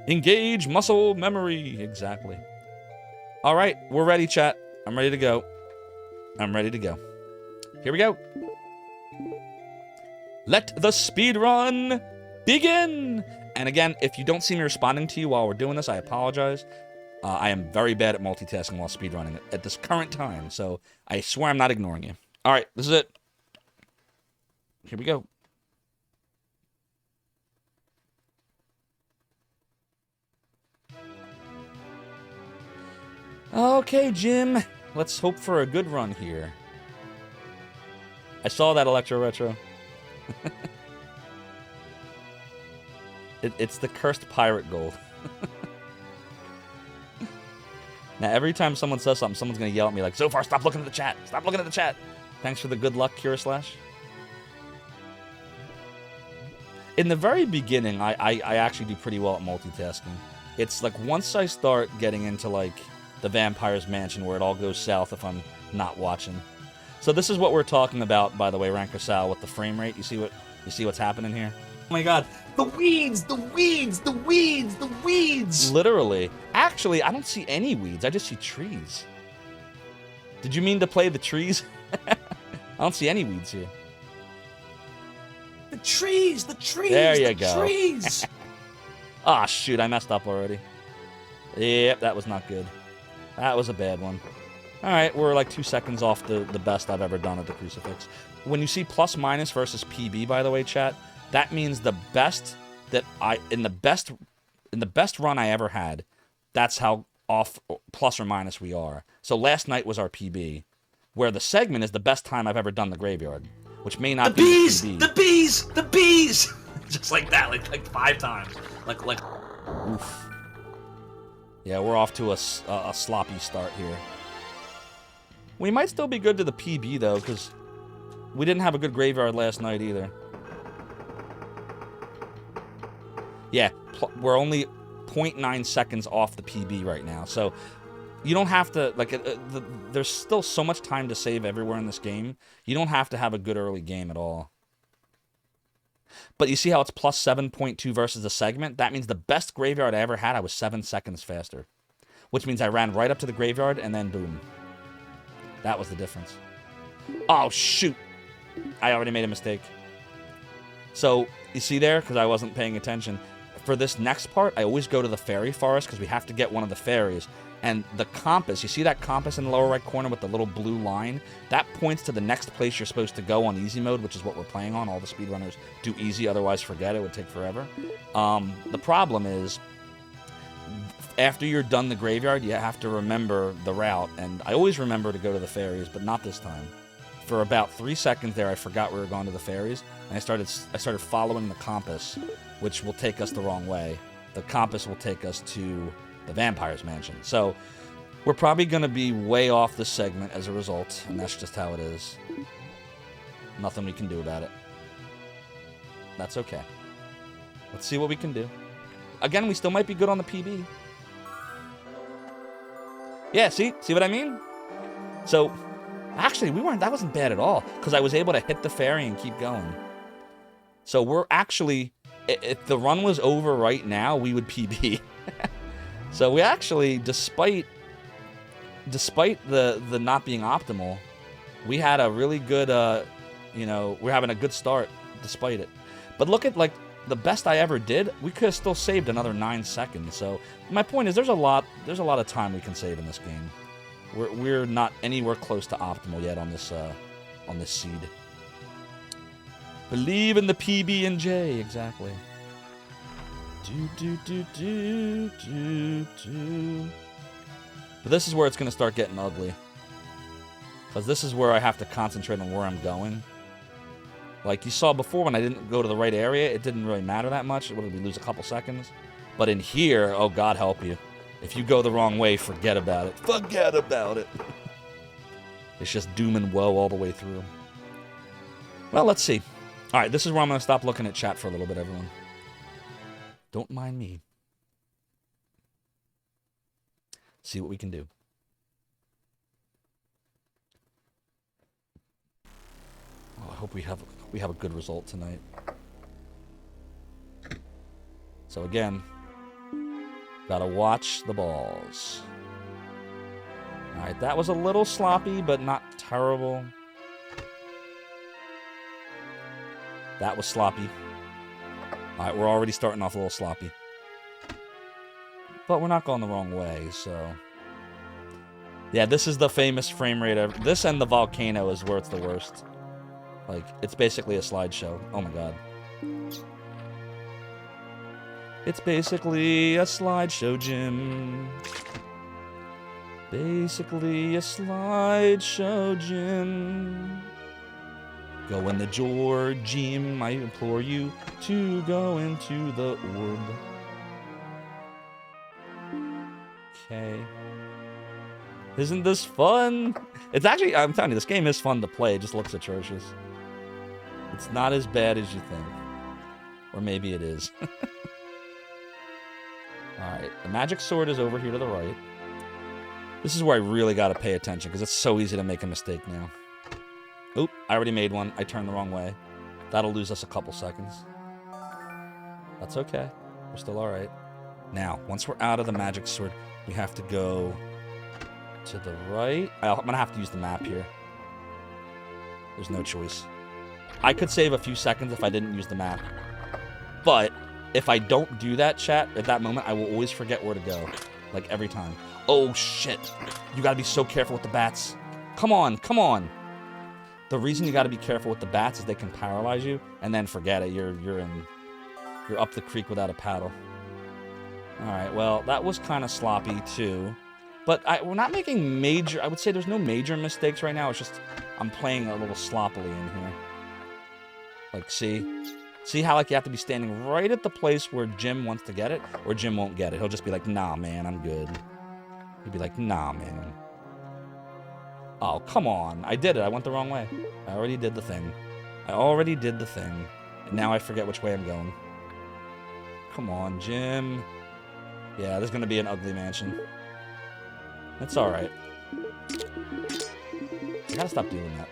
Engage muscle memory. Exactly. All right, we're ready, chat. I'm ready to go. I'm ready to go. Here we go. Let the speed run begin. And again, if you don't see me responding to you while we're doing this, I apologize. I am very bad at multitasking while speedrunning at this current time, so I swear I'm not ignoring you. All right, this is it. Here we go. Okay, Jim. Let's hope for a good run here. I saw that Electro Retro. It's the cursed pirate gold. Now, every time someone says something, someone's going to yell at me like, Zophar, stop looking at the chat. Stop looking at the chat. Thanks for the good luck, Kira/. In the very beginning, I actually do pretty well at multitasking. It's like once I start getting into like the Vampire's Mansion where it all goes south if I'm not watching. So this is what we're talking about, by the way, Ranker Sal, with the frame rate. You see what's happening here? Oh my god. The weeds! The weeds! The weeds! The weeds! Literally. Actually, I don't see any weeds. I just see trees. Did you mean to play the trees? I don't see any weeds here. The trees! The trees! There you the go. Trees! Ah, shoot, I messed up already. Yep, that was not good. That was a bad one. Alright, we're like 2 seconds off the best I've ever done at the Crucifix. When you see plus minus versus PB, by the way, chat, that means the best that in the best run I ever had, that's how off plus or minus we are. So last night was our PB, where the segment is the best time I've ever done the graveyard, which may not be bees! the PB. The bees! The bees! Just like that, like 5 times. Like. Oof. Yeah, we're off to a sloppy start here. We might still be good to the PB, though, because we didn't have a good graveyard last night, either. Yeah, we're only 0.9 seconds off the PB right now, so you don't have to, like, there's still so much time to save everywhere in this game. You don't have to have a good early game at all. But you see how it's plus 7.2 versus the segment? That means the best graveyard I ever had, I was 7 seconds faster. Which means I ran right up to the graveyard, and then boom. That was the difference. Oh, shoot. I already made a mistake. So, you see there? Because I wasn't paying attention. For this next part, I always go to the fairy forest, because we have to get one of the fairies. And the compass, you see that compass in the lower right corner with the little blue line? That points to the next place you're supposed to go on easy mode, which is what we're playing on. All the speedrunners do easy, otherwise forget it. It would take forever. The problem is, after you're done the graveyard, you have to remember the route. And I always remember to go to the fairies, but not this time. For about 3 seconds there, I forgot we were going to the fairies, and I started following the compass, which will take us the wrong way. The compass will take us to the Vampire's Mansion. So we're probably going to be way off this segment as a result, and that's just how it is. Nothing we can do about it. That's okay. Let's see what we can do. Again, we still might be good on the PB. Yeah, see what I mean? So, actually, that wasn't bad at all, because I was able to hit the fairy and keep going. So we're actually, if the run was over right now, we would PB. So we actually, despite the not being optimal, we had a really good, we're having a good start despite it. But look at, like, the best I ever did, we could have still saved another 9 seconds. So my point is, there's a lot of time we can save in this game. We're not anywhere close to optimal yet on this seed. Believe in the PB and J, exactly. But this is where it's going to start getting ugly. Because this is where I have to concentrate on where I'm going. Like you saw before, when I didn't go to the right area, it didn't really matter that much. What did we lose, a couple seconds? But in here, oh God help you. If you go the wrong way, forget about it. Forget about it. It's just doom and woe all the way through. Well, let's see. All right, this is where I'm going to stop looking at chat for a little bit, everyone. Don't mind me. See what we can do. Oh, I hope we have a good result tonight. So again, Gotta watch the balls. Alright, that was a little sloppy, but not terrible. That was sloppy. Alright, we're already starting off a little sloppy. But we're not going the wrong way, so... Yeah, this is the famous frame rate of... This and the volcano is where it's the worst. Like, it's basically a slideshow. Oh my god. It's basically a slideshow, Jim. Basically a slideshow, Jim. Go in the door, Jim. I implore you to go into the orb. Okay. Isn't this fun? It's actually, I'm telling you, this game is fun to play. It just looks atrocious. It's not as bad as you think. Or maybe it is. Alright, the magic sword is over here to the right. This is where I really gotta pay attention, because it's so easy to make a mistake now. Oop, I already made one. I turned the wrong way. That'll lose us a couple seconds. That's okay. We're still alright. Now, once we're out of the magic sword, we have to go to the right. I'm gonna have to use the map here. There's no choice. I could save a few seconds if I didn't use the map. But if I don't do that, chat, at that moment, I will always forget where to go. Like, every time. Oh, shit. You gotta be so careful with the bats. Come on, come on. The reason you gotta be careful with the bats is they can paralyze you, and then forget it. You're up the creek without a paddle. Alright, well, that was kind of sloppy, too. But we're not making major... I would say there's no major mistakes right now. It's just I'm playing a little sloppily in here. Like, see? See how, like, you have to be standing right at the place where Jim wants to get it, or Jim won't get it. He'll just be like, nah, man, I'm good. He'd be like, nah, man. Oh, come on. I did it. I went the wrong way. I already did the thing. I already did the thing. And now I forget which way I'm going. Come on, Jim. Yeah, there's going to be an ugly mansion. That's alright. I gotta stop doing that.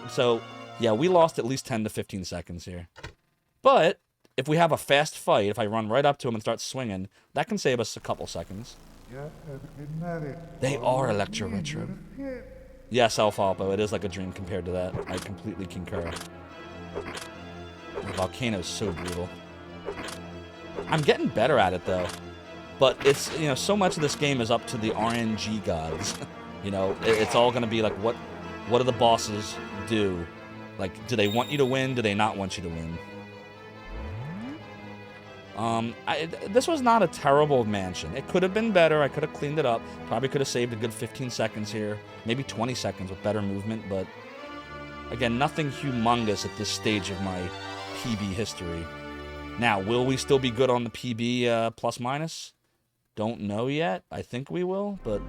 So, yeah, we lost at least 10 to 15 seconds here. But, if we have a fast fight, if I run right up to him and start swinging, that can save us a couple seconds. They are Electro Retro. Yes, Alfalfa, it is like a dream compared to that. I completely concur. The volcano is so brutal. I'm getting better at it, though. But it's, you know, so much of this game is up to the RNG gods. You know, it's all going to be like, what do the bosses do? Like, do they want you to win? Do they not want you to win? This was not a terrible mansion. It could have been better. I could have cleaned it up. Probably could have saved a good 15 seconds here. Maybe 20 seconds with better movement. But, again, nothing humongous at this stage of my PB history. Now, will we still be good on the PB plus minus? Don't know yet. I think we will, but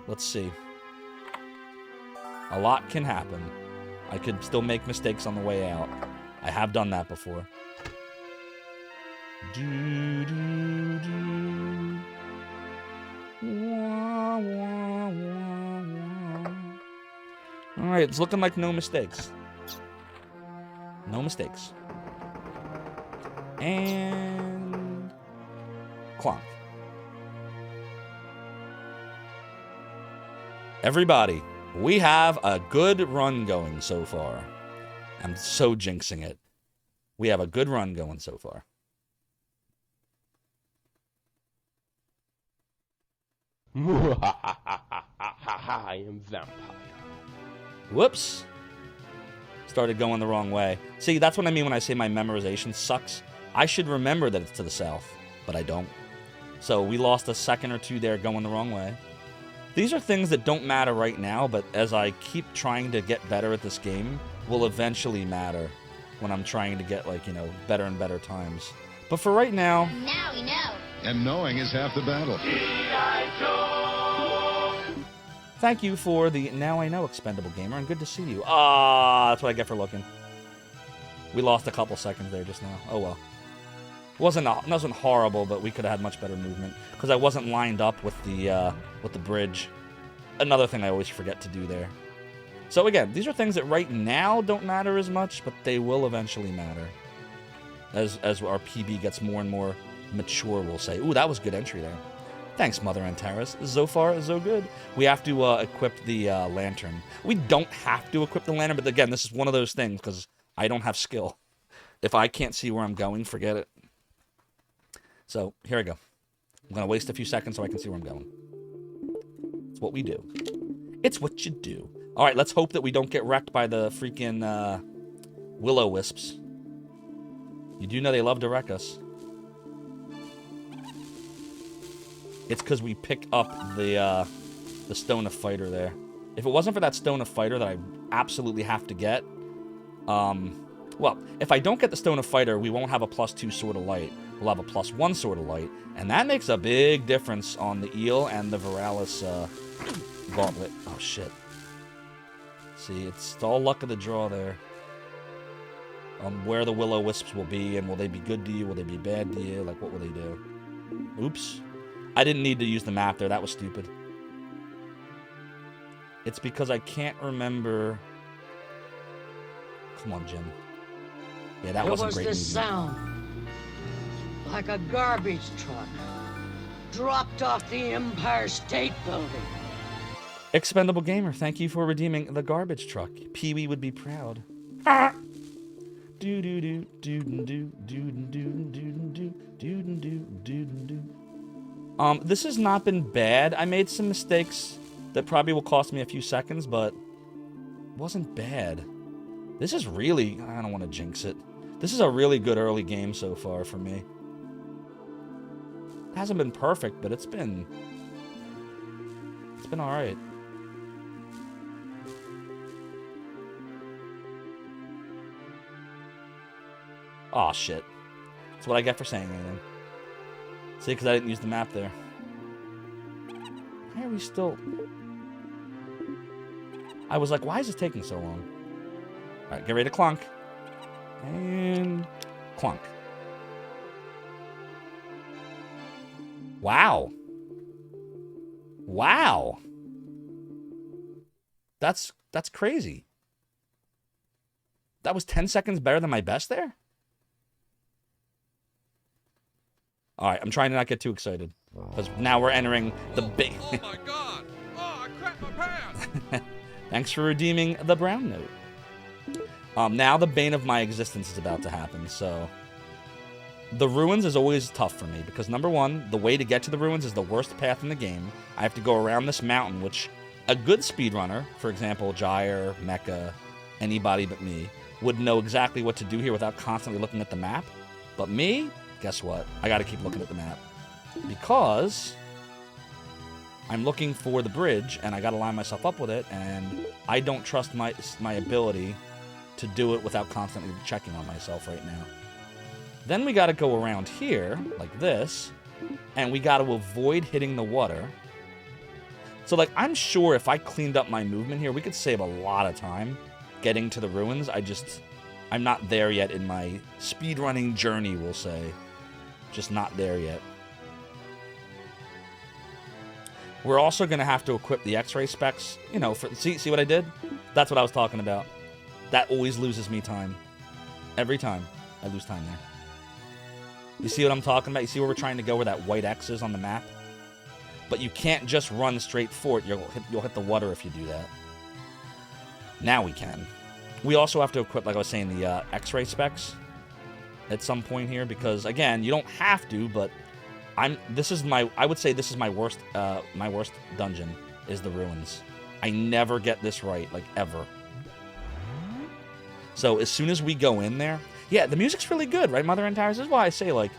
let's see. A lot can happen. I could still make mistakes on the way out. I have done that before. Do, do, do. Wah, wah, wah, wah. All right, it's looking like no mistakes. No mistakes. And clonk. Everybody, we have a good run going so far. I'm so jinxing it. We have a good run going so far. I am vampire. Whoops. Started going the wrong way. See, that's what I mean when I say my memorization sucks. I should remember that it's to the south, but I don't. So we lost a second or two there going the wrong way. These are things that don't matter right now, but as I keep trying to get better at this game, will eventually matter when I'm trying to get, like, you know, better and better times. But for right now... Now we know. And knowing is half the battle. Thank you for the Now I Know Expendable Gamer, and good to see you. Ah, that's what I get for looking. We lost a couple seconds there just now. Oh well. It wasn't horrible, but we could have had much better movement because I wasn't lined up with the bridge. Another thing I always forget to do there. So again, these are things that right now don't matter as much, but they will eventually matter as our PB gets more and more mature, we'll say. Ooh, that was good entry there. Thanks, Mother Antares. Zophar is so good. We have to equip the lantern. We don't have to equip the lantern, but again, this is one of those things because I don't have skill. If I can't see where I'm going, forget it. So, here I go. I'm going to waste a few seconds so I can see where I'm going. It's what we do. It's what you do. All right, let's hope that we don't get wrecked by the freaking will-o-wisps. You do know they love to wreck us. It's because we pick up the Stone of Fighter there. If it wasn't for that Stone of Fighter that I absolutely have to get, well, if I don't get the Stone of Fighter, we won't have a +2 Sword of Light. We'll have a +1 Sword of Light, and that makes a big difference on the Eel and the Viralis Gauntlet. Oh, shit. See, it's all luck of the draw there. On where the will-o-wisps will be, and will they be good to you? Will they be bad to you? Like, what will they do? Oops. I didn't need to use the map there. That was stupid. It's because I can't remember... Come on, Jim. Yeah, that wasn't great. There was this sound, like a garbage truck, dropped off the Empire State Building. Expendable Gamer, thank you for redeeming the garbage truck. Pee-wee would be proud. This has not been bad. I made some mistakes that probably will cost me a few seconds, but it wasn't bad. This is really... I don't want to jinx it. This is a really good early game so far for me. It hasn't been perfect, but it's been alright. Aw, shit. That's what I get for saying anything. See, because I didn't use the map there. Why are we still... I was like, why is this taking so long? Alright, get ready to clunk. And... clunk. Wow. Wow. That's crazy. That was 10 seconds better than my best there? Alright, I'm trying to not get too excited. Because now we're entering the big... Oh my god! Oh, I crapped my pants! Thanks for redeeming the brown note. Now the bane of my existence is about to happen, so... The ruins is always tough for me, because number one, the way to get to the ruins is the worst path in the game. I have to go around this mountain, which a good speedrunner, for example, Gyre, Mecha, anybody but me, would know exactly what to do here without constantly looking at the map. But me, guess what? I gotta keep looking at the map. Because I'm looking for the bridge, and I gotta line myself up with it, and I don't trust my ability to do it without constantly checking on myself right now. Then we gotta go around here, like this, and we gotta avoid hitting the water. So, like, I'm sure if I cleaned up my movement here, we could save a lot of time getting to the ruins. I'm not there yet in my speedrunning journey, we'll say. Just not there yet. We're also gonna have to equip the X-ray specs, you know, see what I did? That's what I was talking about. That always loses me time. Every time, I lose time there. You see what I'm talking about? You see where we're trying to go, where that white X is on the map? But you can't just run straight for it. You'll hit the water if you do that. Now we can. We also have to equip, like I was saying, the X-ray specs at some point here, because again, you don't have to, but I would say this is my worst dungeon, is the ruins. I never get this right, like ever. So as soon as we go in there, yeah, the music's really good, right, Mother Antares? This is why I say, like,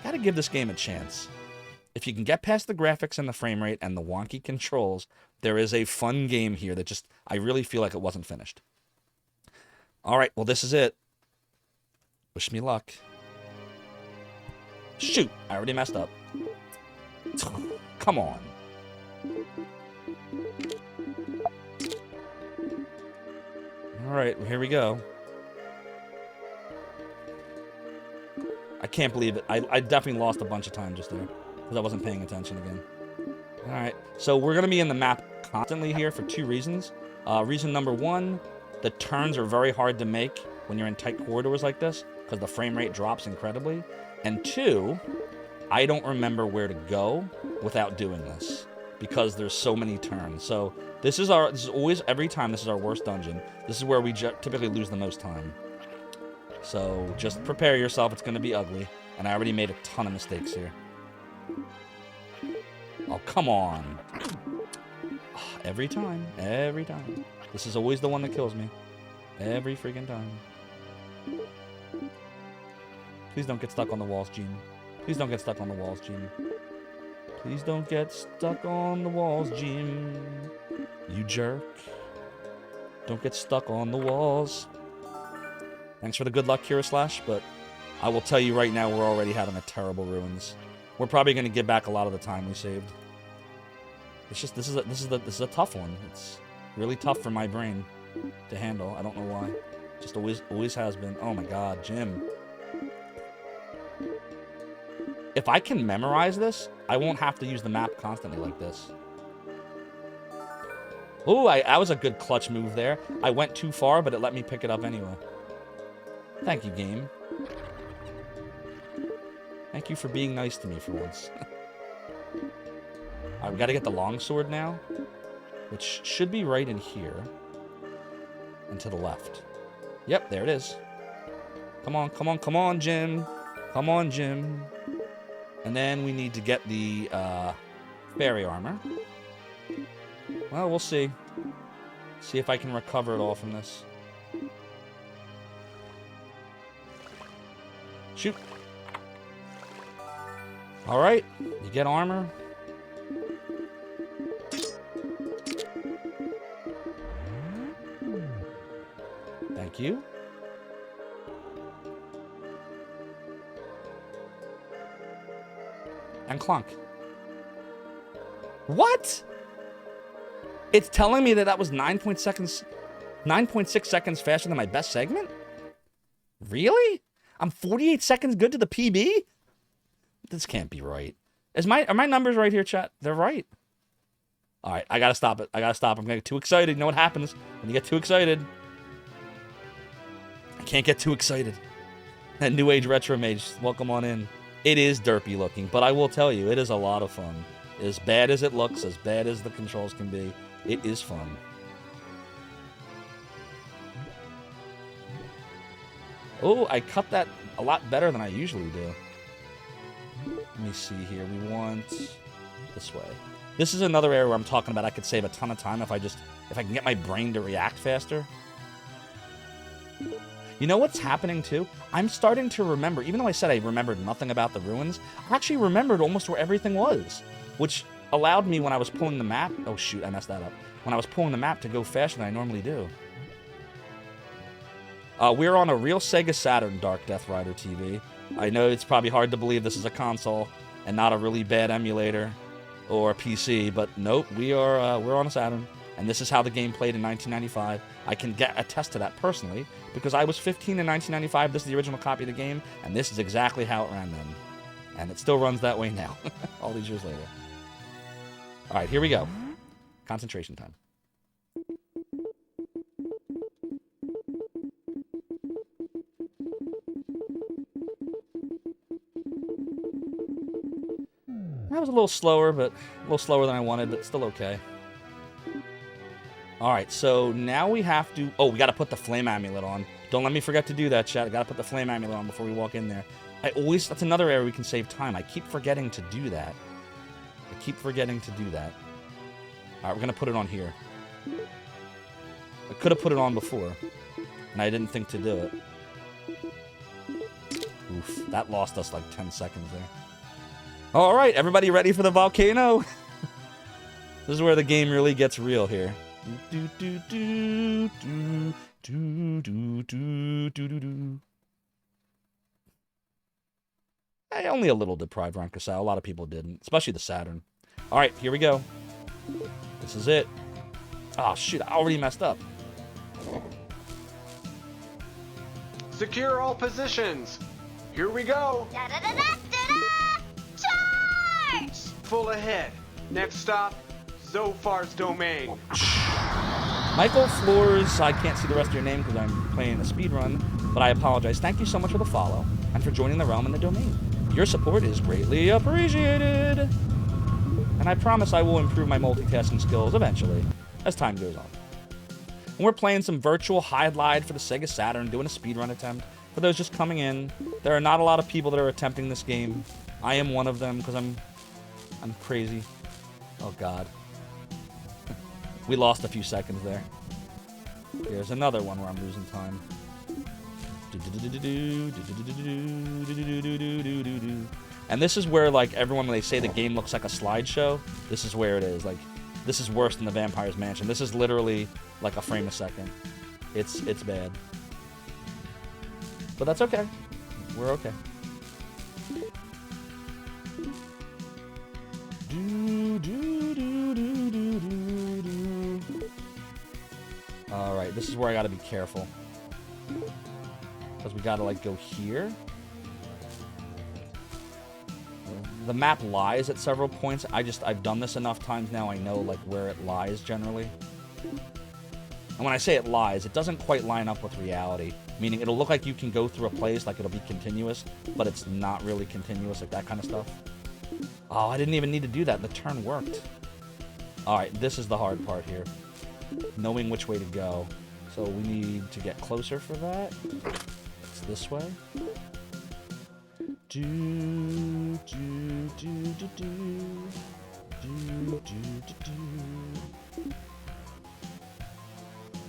gotta give this game a chance. If you can get past the graphics and the frame rate and the wonky controls, there is a fun game here that just, I really feel like it wasn't finished. All right, well, this is it. Wish me luck. Shoot, I already messed up. Come on. All right, well, here we go. I can't believe it. I definitely lost a bunch of time just there because I wasn't paying attention again. All right, so we're going to be in the map constantly here for two reasons. Reason number one, the turns are very hard to make when you're in tight corridors like this because the frame rate drops incredibly. And two, I don't remember where to go without doing this because there's so many turns. So this is always, every time, this is our worst dungeon. This is where we typically lose the most time. So just prepare yourself. It's going to be ugly. And I already made a ton of mistakes here. Oh, come on. Every time. Every time. This is always the one that kills me. Every freaking time. Please don't get stuck on the walls, Gene. Please don't get stuck on the walls, Gene. Please don't get stuck on the walls, Gene. You jerk. Don't get stuck on the walls. Thanks for the good luck, Kira Slash, but I will tell you right now, we're already having a terrible ruins. We're probably going to give back a lot of the time we saved. It's just this is a tough one. It's really tough for my brain to handle. I don't know why. Just always has been. Oh my God, Jim. If I can memorize this, I won't have to use the map constantly like this. Ooh, that was a good clutch move there. I went too far, but it let me pick it up anyway. Thank you, game. Thank you for being nice to me for once. Alright, we gotta get the longsword now, which should be right in here. And to the left. Yep, there it is. Come on, come on, come on, Jim. Come on, Jim. And then we need to get the fairy armor. Well, we'll see. See if I can recover it all from this. Shoot. Alright, you get armor. Thank you. And clunk. What? It's telling me that was 9.6 seconds faster than my best segment? Really? I'm 48 seconds good to the PB? This can't be right. Are my numbers right here, chat? They're right. All right, I gotta stop it. I gotta stop. I'm gonna get too excited. You know what happens when you get too excited? I can't get too excited. And New Age Retro Mage, welcome on in. It is derpy looking, but I will tell you, it is a lot of fun. As bad as it looks, as bad as the controls can be, it is fun. Oh, I cut that a lot better than I usually do. Let me see here. We want this way. This is another area where I'm talking about I could save a ton of time if I can get my brain to react faster. You know what's happening too? I'm starting to remember, even though I said I remembered nothing about the ruins, I actually remembered almost where everything was, which allowed me when I was pulling the map. Oh shoot, I messed that up. When I was pulling the map to go faster than I normally do. We're on a real Sega Saturn Dark Death Rider TV. I know it's probably hard to believe this is a console and not a really bad emulator or a PC, but nope, we're on a Saturn, and this is how the game played in 1995. I can attest to that personally because I was 15 in 1995. This is the original copy of the game, and this is exactly how it ran then, and it still runs that way now, all these years later. All right, here we go. Concentration time. That was a little slower, but a little slower than I wanted, but still okay. Alright, so now we have to... Oh, we gotta put the flame amulet on. Don't let me forget to do that, chat. I gotta put the flame amulet on before we walk in there. That's another area we can save time. I keep forgetting to do that. Alright, we're gonna put it on here. I could have put it on before, and I didn't think to do it. Oof, that lost us like 10 seconds there. Alright, everybody ready for the volcano? This is where the game really gets real here. Only a little deprived Ron Casal. A lot of people didn't, especially the Saturn. Alright, here we go. This is it. Oh, shoot, I already messed up. Secure all positions. Here we go. Charge! Full ahead. Next stop, Zophar's domain. Michael Floors, I can't see the rest of your name because I'm playing a speedrun, but I apologize. Thank you so much for the follow and for joining the realm and the domain. Your support is greatly appreciated. And I promise I will improve my multitasking skills eventually, as time goes on. And we're playing some virtual Hydlide for the Sega Saturn, doing a speedrun attempt. For those just coming in, there are not a lot of people that are attempting this game. I am one of them, because I'm crazy. Oh, God. We lost a few seconds there. Here's another one where I'm losing time. And this is where, like, everyone, when they say the game looks like a slideshow, this is where it is. Like, this is worse than the Vampire's Mansion. This is literally like a frame a second. It's bad. But that's okay. We're okay. Alright, this is where I gotta be careful. Because we gotta, like, go here. The map lies at several points. I've done this enough times now, I know, like, where it lies generally. And when I say it lies, it doesn't quite line up with reality. Meaning, it'll look like you can go through a place, like it'll be continuous, but it's not really continuous, like that kind of stuff. Oh, I didn't even need to do that. The turn worked. Alright, this is the hard part here. Knowing which way to go. So we need to get closer for that. It's this way.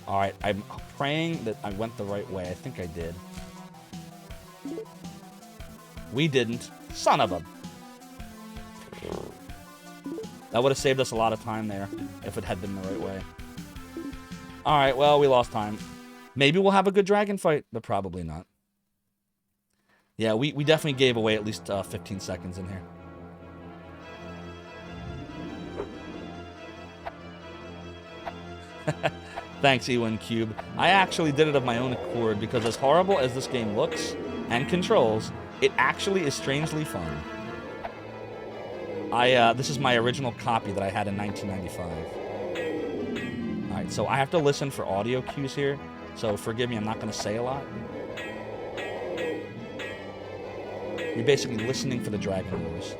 Alright, I'm praying that I went the right way. I think I did. We didn't. Son of a... That would have saved us a lot of time there if it had been the right way. Alright, well, we lost time. Maybe we'll have a good dragon fight, but probably not. Yeah, we definitely gave away at least 15 seconds in here. Thanks, Ewan Cube. I actually did it of my own accord because as horrible as this game looks and controls, it actually is strangely fun. This is my original copy that I had in 1995. Alright, so I have to listen for audio cues here, so forgive me, I'm not going to say a lot. You're basically listening for the dragon noise.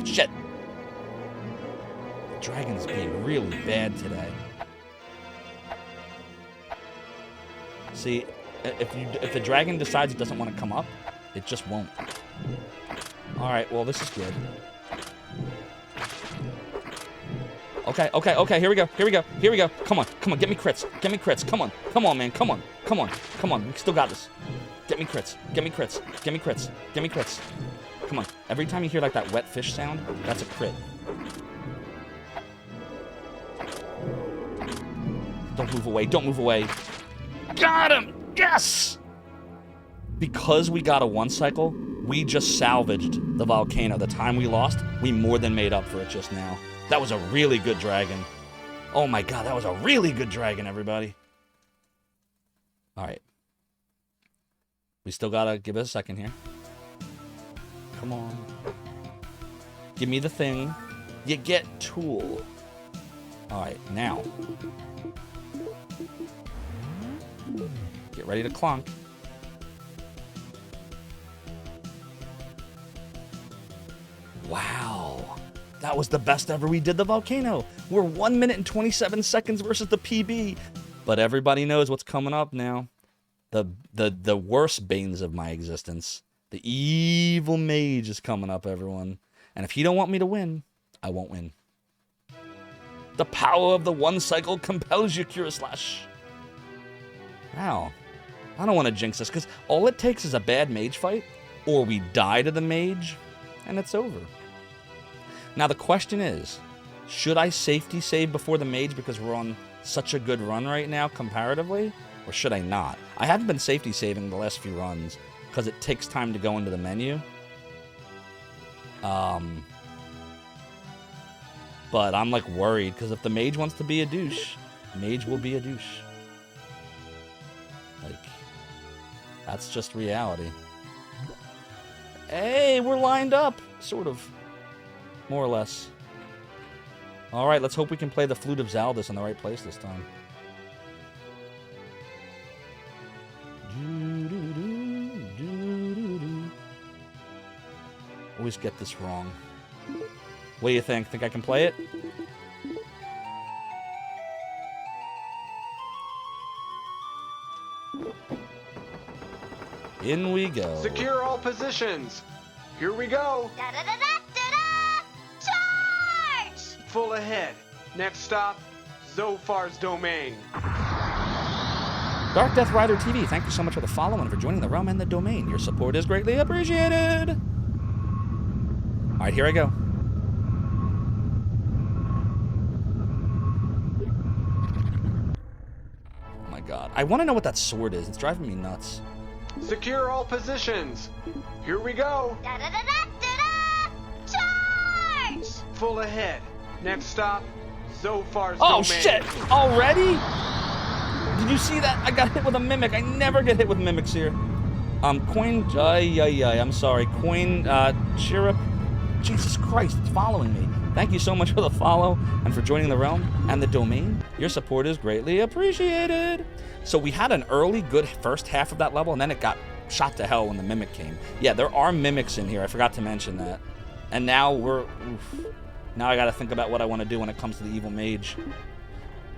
Shit! The dragon's being really bad today. See, if the dragon decides it doesn't want to come up, it just won't. Alright, well, this is good. Okay, here we go. Come on, get me crits. Come on, man, come on, we still got this. Get me crits. Come on, every time you hear, like, that wet fish sound, that's a crit. Don't move away. Got him! Yes! Because we got a one cycle, we just salvaged the volcano. The time we lost, we more than made up for it just now. That was a really good dragon. Oh my god, that was a really good dragon, everybody. Alright. We still gotta give it a second here. Come on. Give me the thing. You get tool. Alright, now. Get ready to clunk. Wow. That was the best ever we did the volcano. We're 1 minute and 27 seconds versus the PB. But everybody knows what's coming up now. The worst banes of my existence. The evil mage is coming up, everyone. And if you don't want me to win, I won't win. The power of the one cycle compels you, Curislash. Wow. I don't want to jinx this, because all it takes is a bad mage fight, or we die to the mage, and it's over. Now the question is, should I safety save before the mage because we're on such a good run right now, comparatively? Or should I not? I haven't been safety saving the last few runs, because it takes time to go into the menu. But I'm, like, worried, because if the mage wants to be a douche, mage will be a douche. Like, that's just reality. Hey, we're lined up! Sort of. More or less. Alright, let's hope we can play the Flute of Zaldis in the right place this time. always get this wrong. What do you think? Think I can play it? In we go. Secure all positions. Here we go. Charge! Full ahead. Next stop, Zophar's domain. Dark Death Rider TV, thank you so much for the follow and for joining the realm and the domain. Your support is greatly appreciated. All right, here I go. Oh my god. I want to know what that sword is. It's driving me nuts. Secure all positions. Here we go. Charge! Full ahead. Next stop, Zophar's Oh domain. shit! Already? Did you see that? I got hit with a mimic. I never get hit with mimics here. Coin, I'm sorry. Coin, Chirrup. Jesus Christ, it's following me. Thank you so much for the follow and for joining the realm and the domain. Your support is greatly appreciated. So we had an early good first half of that level, and then it got shot to hell when the mimic came. Yeah, there are mimics in here. I forgot to mention that. And now now I got to think about what I want to do when it comes to the evil mage.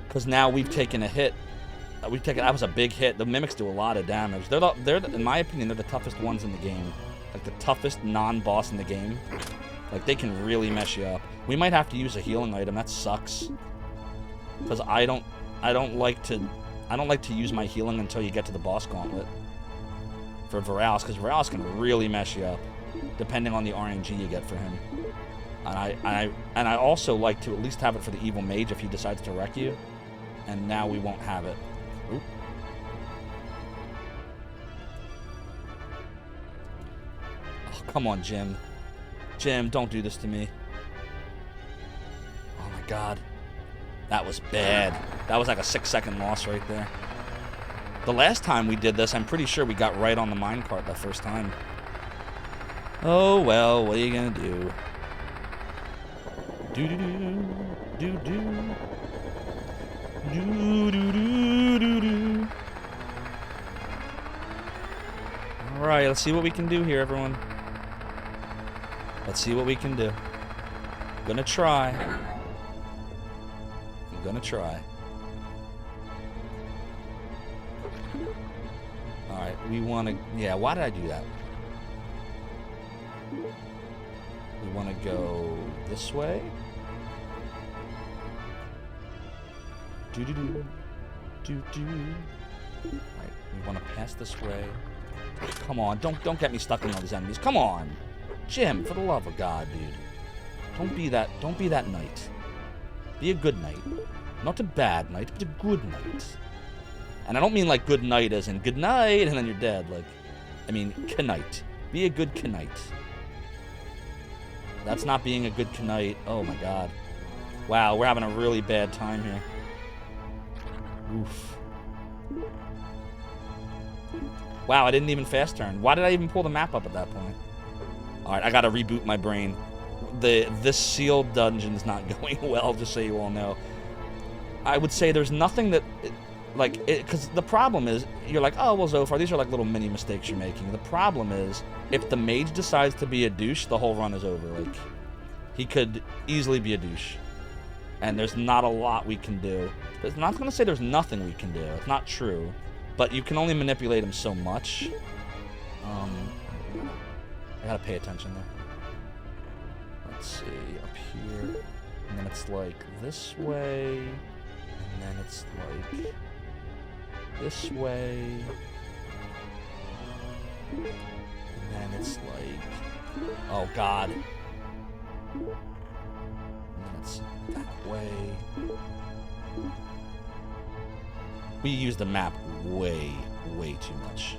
Because now we've taken a hit. That was a big hit. The mimics do a lot of damage. They're in my opinion, they're the toughest ones in the game. Like the toughest non-boss in the game. Like they can really mess you up. We might have to use a healing item. That sucks. Because I don't like to use my healing until you get to the boss gauntlet. For Veralis, because Veralis can really mess you up, depending on the RNG you get for him. And I also like to at least have it for the evil mage if he decides to wreck you. And now we won't have it. Oop. Oh, come on, Jim. Jim, don't do this to me. Oh my god. That was bad. That was like a 6-second loss right there. The last time we did this, I'm pretty sure we got right on the minecart the first time. Oh well, what are you gonna do? Do-do-do, do-do. Do-do-do-do-do. Alright, let's see what we can do here, everyone. Let's see what we can do. I'm gonna try. I'm gonna try. Alright, we wanna... Yeah, why did I do that? We wanna go this way. Do-do-do. Do-do. Alright, we wanna pass this way. Come on, don't get me stuck in all these enemies. Come on! Jim, for the love of God, dude. Don't be that knight. Be a good knight. Not a bad knight, but a good knight. And I don't mean like good night as in good night and then you're dead. Like, I mean knight. Be a good knight. That's not being a good knight. Oh my god. Wow, we're having a really bad time here. Oof. Wow, I didn't even fast turn. Why did I even pull the map up at that point? Alright, I gotta reboot my brain. This sealed dungeon's not going well, just so you all know. I would say there's nothing that... because the problem is, you're like, oh, well, Zophar, these are like little mini mistakes you're making. The problem is, if the mage decides to be a douche, the whole run is over. Like, he could easily be a douche. And there's not a lot we can do. I'm not going to say there's nothing we can do. It's not true. But you can only manipulate him so much. I gotta pay attention there. Let's see, up here. And then it's like this way. And then it's like this way. And then it's like... Oh, God. And then it's that way. We use the map way too much.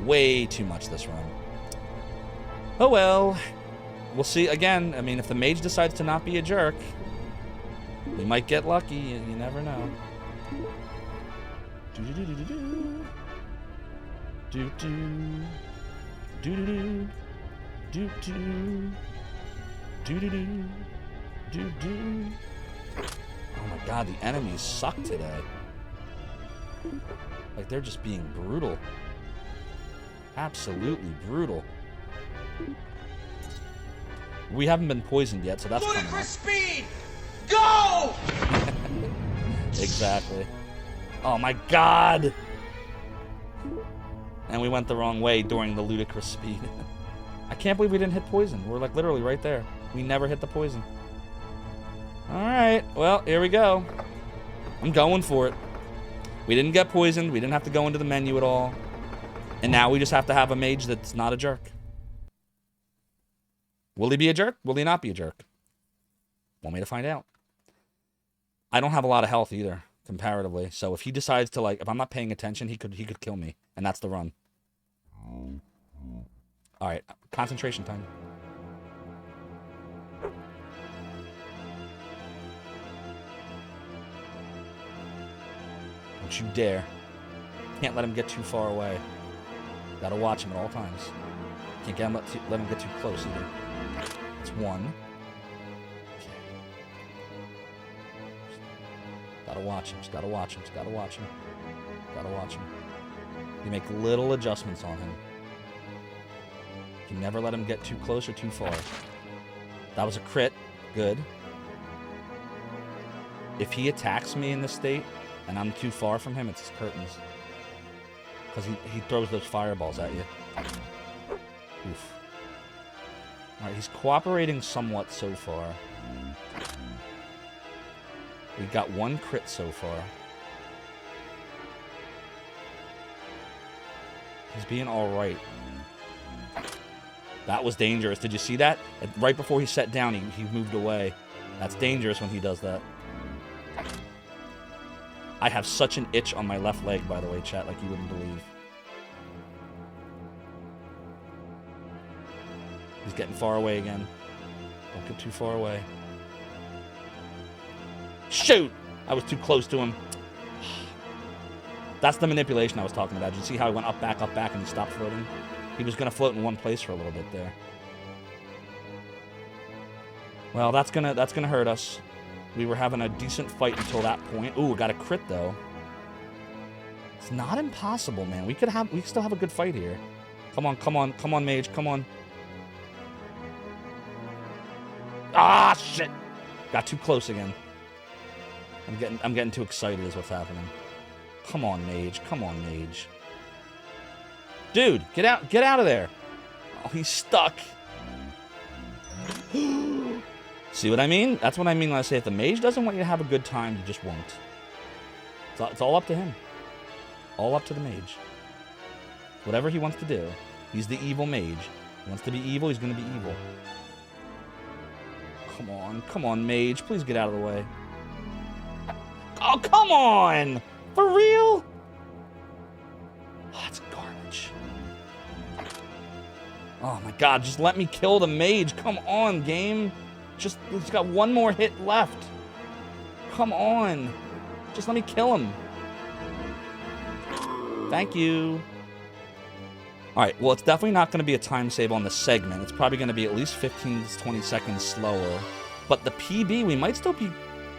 Way too much this run. Oh well. We'll see again. I mean, if the mage decides to not be a jerk, we might get lucky. You never know. Do-do-do-do-do-do. Do-do. Do-do-do. Do-do. Do-do-do. Do-do. Oh my god, the enemies suck today. Like, they're just being brutal. Absolutely brutal. We haven't been poisoned yet, so that's coming up. speed! Go! Exactly. Oh my god! And we went the wrong way during the ludicrous speed. I can't believe we didn't hit poison. We're like literally right there. We never hit the poison. Alright, well, here we go. I'm going for it. We didn't get poisoned. We didn't have to go into the menu at all. And now we just have to have a mage that's not a jerk. Will he be a jerk? Will he not be a jerk? Want me to find out. I don't have a lot of health either, comparatively. So if he decides to, like, if I'm not paying attention, he could kill me. And that's the run. Alright, concentration time. Don't you dare. Can't let him get too far away. Gotta watch him at all times. Can't let him get too close either. That's one. Okay. Gotta watch him. Just gotta watch him. Just gotta watch him. Gotta watch him. You make little adjustments on him. You never let him get too close or too far. That was a crit. Good. If he attacks me in this state and I'm too far from him, it's curtains. Because he throws those fireballs at you. Oof. Alright, he's cooperating somewhat so far. We got one crit so far. He's being alright. That was dangerous. Did you see that? Right before he sat down, he moved away. That's dangerous when he does that. I have such an itch on my left leg, by the way, chat, like you wouldn't believe. He's getting far away again. Don't get too far away. Shoot! I was too close to him. That's the manipulation I was talking about. Did you see how he went up, back, and he stopped floating? He was going to float in one place for a little bit there. Well, that's gonna hurt us. We were having a decent fight until that point. Ooh, we got a crit though. It's not impossible, man. We could still have a good fight here. Come on, mage, come on. Ah, shit! Got too close again. I'm getting too excited is what's happening. Come on, mage. Dude, get out of there. Oh, he's stuck. See what I mean? That's what I mean when I say if the mage doesn't want you to have a good time, you just won't. It's all up to him. All up to the mage. Whatever he wants to do. He's the evil mage. He wants to be evil, he's going to be evil. Come on, mage. Please get out of the way. Oh, come on! For real? Oh, that's garbage. Oh my god, just let me kill the mage. Come on, game. He's got one more hit left. Come on. Just let me kill him. Thank you. Alright, well, it's definitely not going to be a time save on the segment. It's probably going to be at least 15 to 20 seconds slower. But the PB, we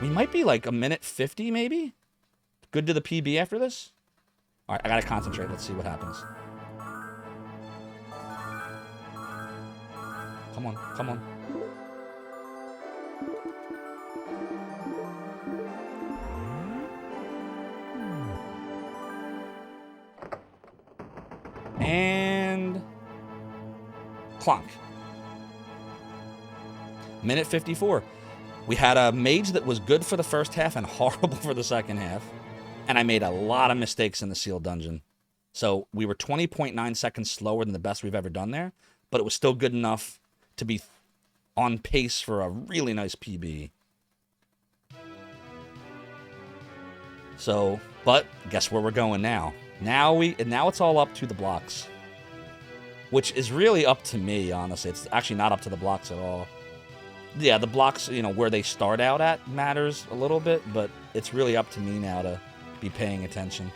might be like a minute 50, maybe? Good to the PB after this? Alright, I got to concentrate. Let's see what happens. Come on. And clunk. Minute 54. We had a mage that was good for the first half and horrible for the second half. And I made a lot of mistakes in the sealed dungeon. So we were 20.9 seconds slower than the best we've ever done there. But it was still good enough to be on pace for a really nice PB. So, but guess where we're going now? Now it's all up to the blocks. Which is really up to me, honestly. It's actually not up to the blocks at all. Yeah, the blocks, where they start out at matters a little bit, but it's really up to me now to be paying attention.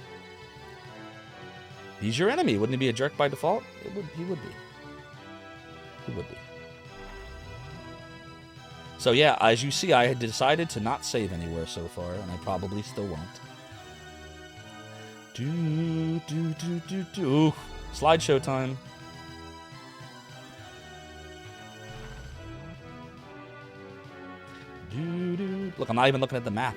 He's your enemy. Wouldn't he be a jerk by default? He would be. So yeah, as you see, I had decided to not save anywhere so far, and I probably still won't. Slideshow time. Look, I'm not even looking at the map.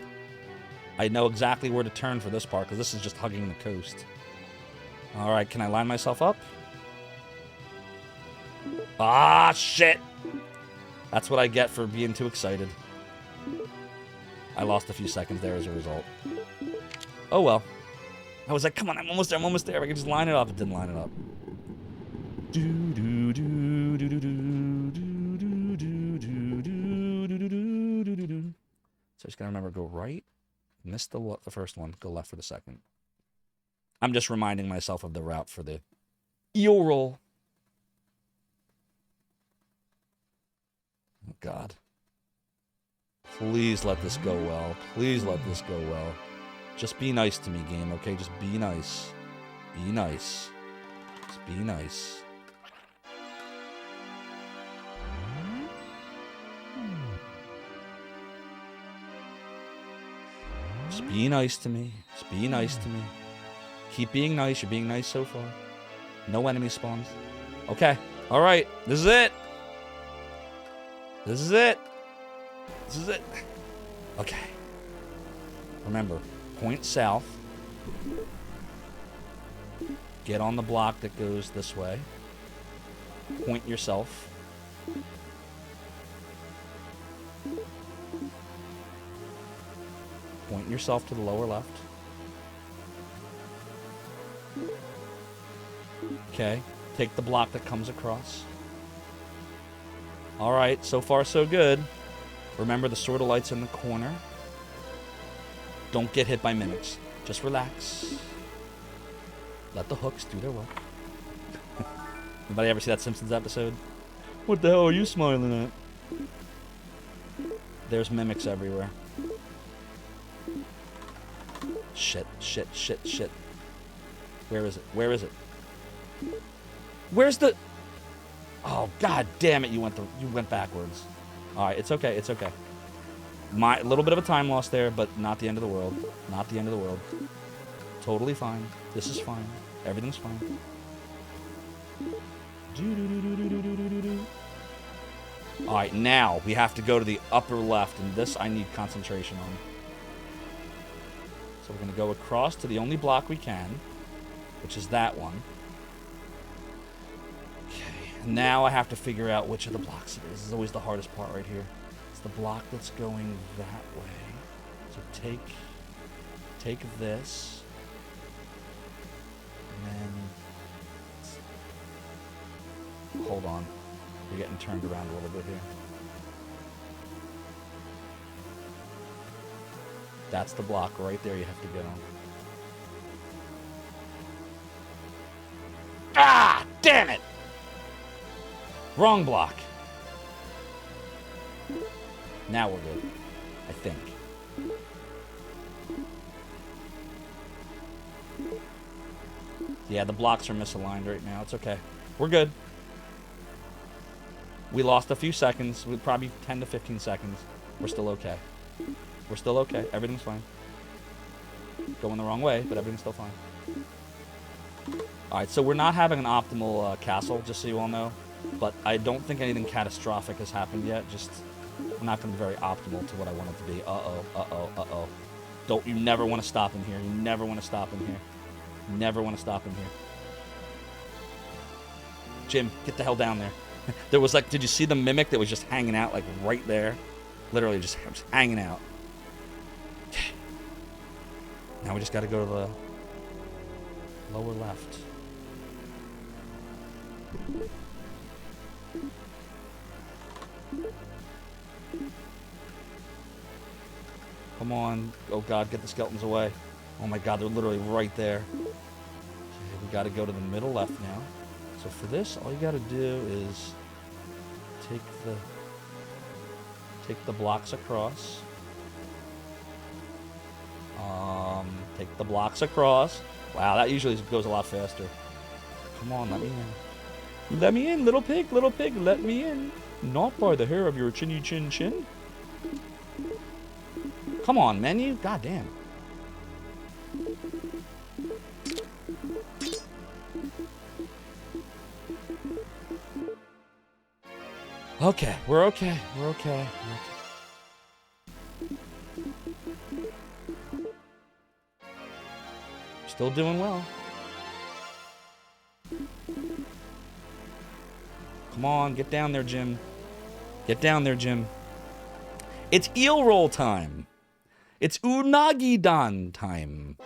I know exactly where to turn for this part because this is just hugging the coast. All right, can I line myself up? Ah, shit. That's what I get for being too excited. I lost a few seconds there as a result. Oh, well. I was like, come on, I'm almost there, I'm almost there. I can just line it up. It didn't line it up. So I just gotta remember, go right. Missed the first one. Go left for the second. I'm just reminding myself of the route for the eel roll. Oh, God. Please let this go well. Please let this go well. Just be nice to me, game, okay? Just be nice. Be nice. Just be nice. Just be nice to me. Just be nice to me. Keep being nice. You're being nice so far. No enemy spawns. Okay. All right. This is it. This is it. This is it. Okay. Remember, point south. Get on the block that goes this way. Point yourself. Point yourself to the lower left. Okay. Take the block that comes across. All right. So far, so good. Remember the sword of light's in the corner. Don't get hit by mimics. Just relax. Let the hooks do their work. Anybody ever see that Simpsons episode? What the hell are you smiling at? There's mimics everywhere. Shit, shit, shit, shit. Where is it? Where is it? Where's the... Oh, god damn it, you went backwards. Alright, it's okay, it's okay. A little bit of a time loss there, but not the end of the world. Not the end of the world. Totally fine. This is fine. Everything's fine. Alright, now we have to go to the upper left, and this I need concentration on. So we're going to go across to the only block we can, which is that one. Okay, now I have to figure out which of the blocks it is. This is always the hardest part right here. It's the block that's going that way. So take this, and then hold on. You're getting turned around a little bit here. That's the block right there you have to get on. Ah! Damn it! Wrong block. Now we're good. I think. Yeah, the blocks are misaligned right now. It's okay. We're good. We lost a few seconds. Probably 10 to 15 seconds. We're still okay. We're still okay. Everything's fine. Going the wrong way, but everything's still fine. Alright, so we're not having an optimal castle, just so you all know. But I don't think anything catastrophic has happened yet. Just, I'm not going to be very optimal to what I want it to be. Uh-oh, uh-oh, uh-oh. You never want to stop in here. You never want to stop in here. You never want to stop in here. Jim, get the hell down there. There was like, did you see the mimic that was just hanging out like right there? Literally just hanging out. Okay. Now we just got to go to the lower left. Come on. Oh god, get the skeletons away. Oh my god, they're literally right there. Okay, we got to go to the middle left now. So for this, all you got to do is take the blocks across. Take the blocks across. Wow, that usually goes a lot faster. Come on, let me in. Let me in, little pig, let me in. Not by the hair of your chinny chin chin. Come on, menu. God damn. Okay, we're okay. We're okay. Still doing well. Come on, get down there, Jim. Get down there, Jim. It's eel roll time. It's unagi-dan time.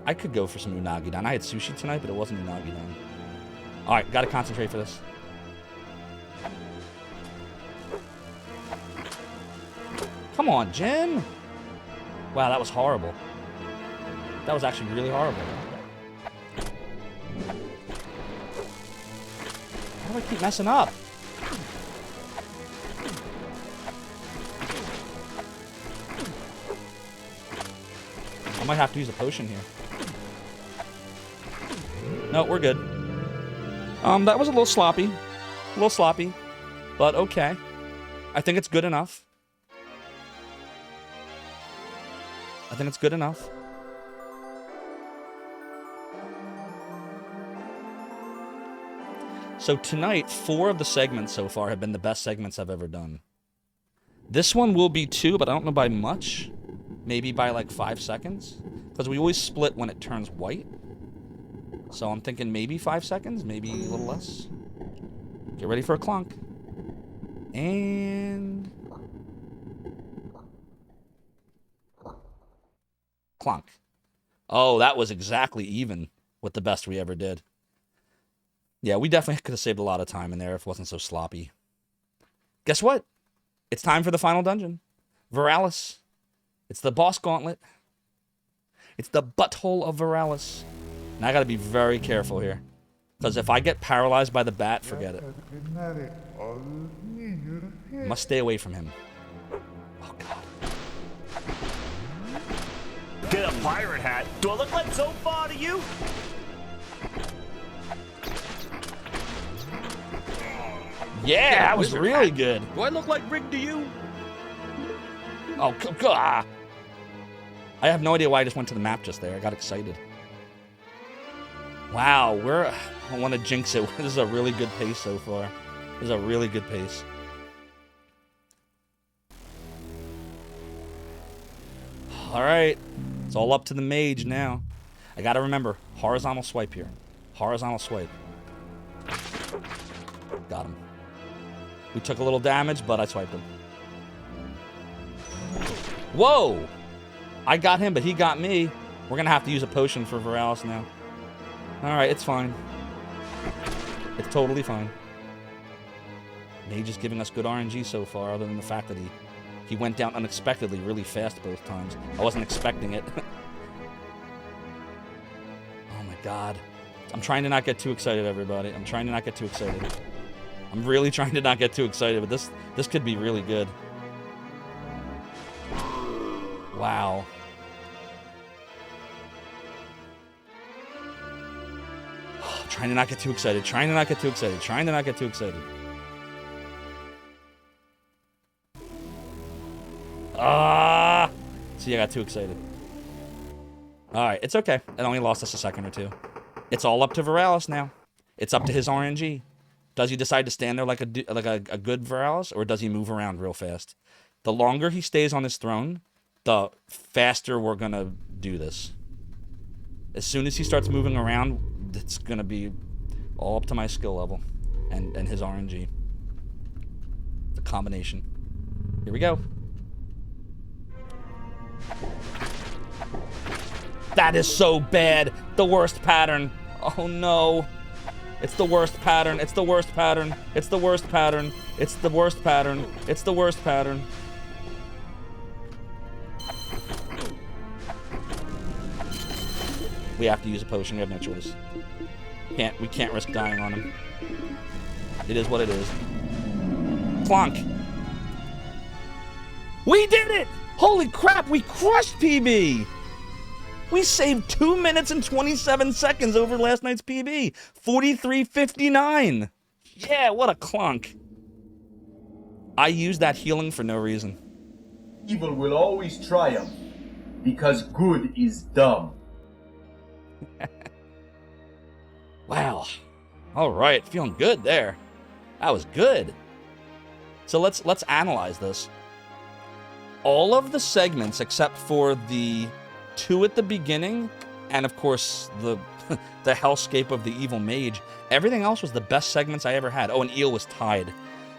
I could go for some unagi-dan. I had sushi tonight, but it wasn't unagi-dan. All right, got to concentrate for this. Come on, Jim. Wow, that was horrible. That was actually really horrible. How do I keep messing up? I might have to use a potion here. No, we're good. That was a little sloppy. But okay. I think it's good enough. So tonight, 4 of the segments so far have been the best segments I've ever done. This one will be 2, but I don't know by much. Maybe by like 5 seconds. Because we always split when it turns white. So I'm thinking maybe 5 seconds, maybe a little less. Get ready for a clunk. And... clunk. Oh, that was exactly even with the best we ever did. Yeah, we definitely could have saved a lot of time in there if it wasn't so sloppy. Guess what? It's time for the final dungeon. Viralis. It's the boss gauntlet. It's the butthole of Viralis. And I gotta be very careful here. Because if I get paralyzed by the bat, forget it. Must stay away from him. Oh, God. Get a pirate hat. Do I look like Zophar to you? Yeah, that was really good. Do I look like Rig to you? Oh, God. I have no idea why I just went to the map just there. I got excited. Wow, I don't want to jinx it. This is a really good pace so far. This is a really good pace. All right. It's all up to the mage now. I got to remember, horizontal swipe here. Horizontal swipe. Got him. We took a little damage, but I swiped him. Whoa! I got him, but he got me. We're going to have to use a potion for Viralis now. Alright, it's fine. It's totally fine. Mage is giving us good RNG so far, other than the fact that he went down unexpectedly really fast both times. I wasn't expecting it. Oh my God. I'm trying to not get too excited, everybody. I'm trying to not get too excited. I'm really trying to not get too excited, but this could be really good. Wow. Trying to not get too excited. Trying to not get too excited. Trying to not get too excited. See, I got too excited. Alright, it's okay. It only lost us a second or two. It's all up to Viralis now. It's up to his RNG. Does he decide to stand there like a good Viralis, or does he move around real fast? The longer he stays on his throne, the faster we're going to do this. As soon as he starts moving around, it's going to be all up to my skill level and his RNG. It's a combination. Here we go. That is so bad. The worst pattern. Oh no. It's the worst pattern. It's the worst pattern. It's the worst pattern. It's the worst pattern. It's the worst pattern. We have to use a potion. We have no choice. We can't risk dying on him. It is what it is. Clonk. We did it! Holy crap, we crushed PB! We saved 2 minutes and 27 seconds over last night's PB. 43:59. Yeah, what a clunk. I used that healing for no reason. Evil will always triumph, because good is dumb. Wow. All right, feeling good there. That was good. So let's analyze this. All of the segments except for the 2 at the beginning, and of course the the hellscape of the evil mage. Everything else was the best segments I ever had. Oh, and Eel was tied.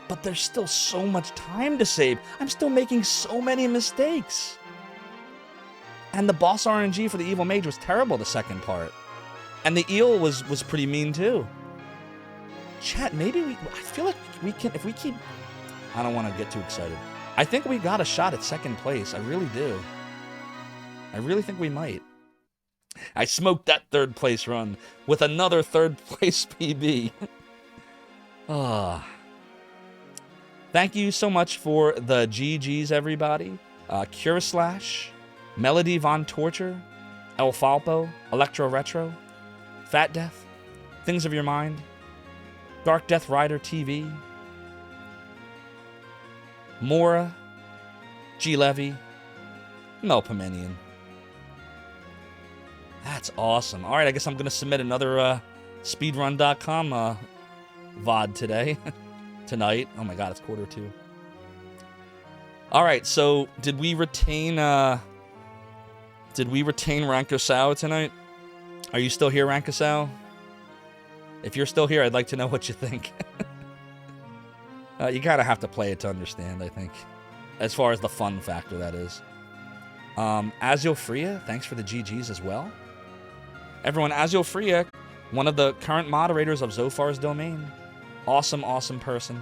But there's still so much time to save. I'm still making so many mistakes. And the boss RNG for the evil mage was terrible the second part. And the eel was pretty mean too. Chat, maybe I feel like we can, if we keep, I don't want to get too excited. I think we got a shot at second place. I really do. I really think we might. I smoked that third place run with another third place PB. Ah. Thank you so much for the GGs, everybody. Curaslash, Melody Von Torture, El Falpo, Electro Retro, Fat Death, Things of Your Mind, Dark Death Rider TV, Mora, G Levy, Melpomenian. That's awesome. All right, I guess I'm going to submit another speedrun.com VOD today. Tonight. Oh my god, it's 1:45. All right, so did we retain Rankosao tonight? Are you still here, Rankosao? If you're still here, I'd like to know what you think. You gotta have to play it to understand, I think. As far as the fun factor, that is. Azio Freya, thanks for the GGs as well. Everyone, Azio Freya, one of the current moderators of Zophar's domain. Awesome, awesome person.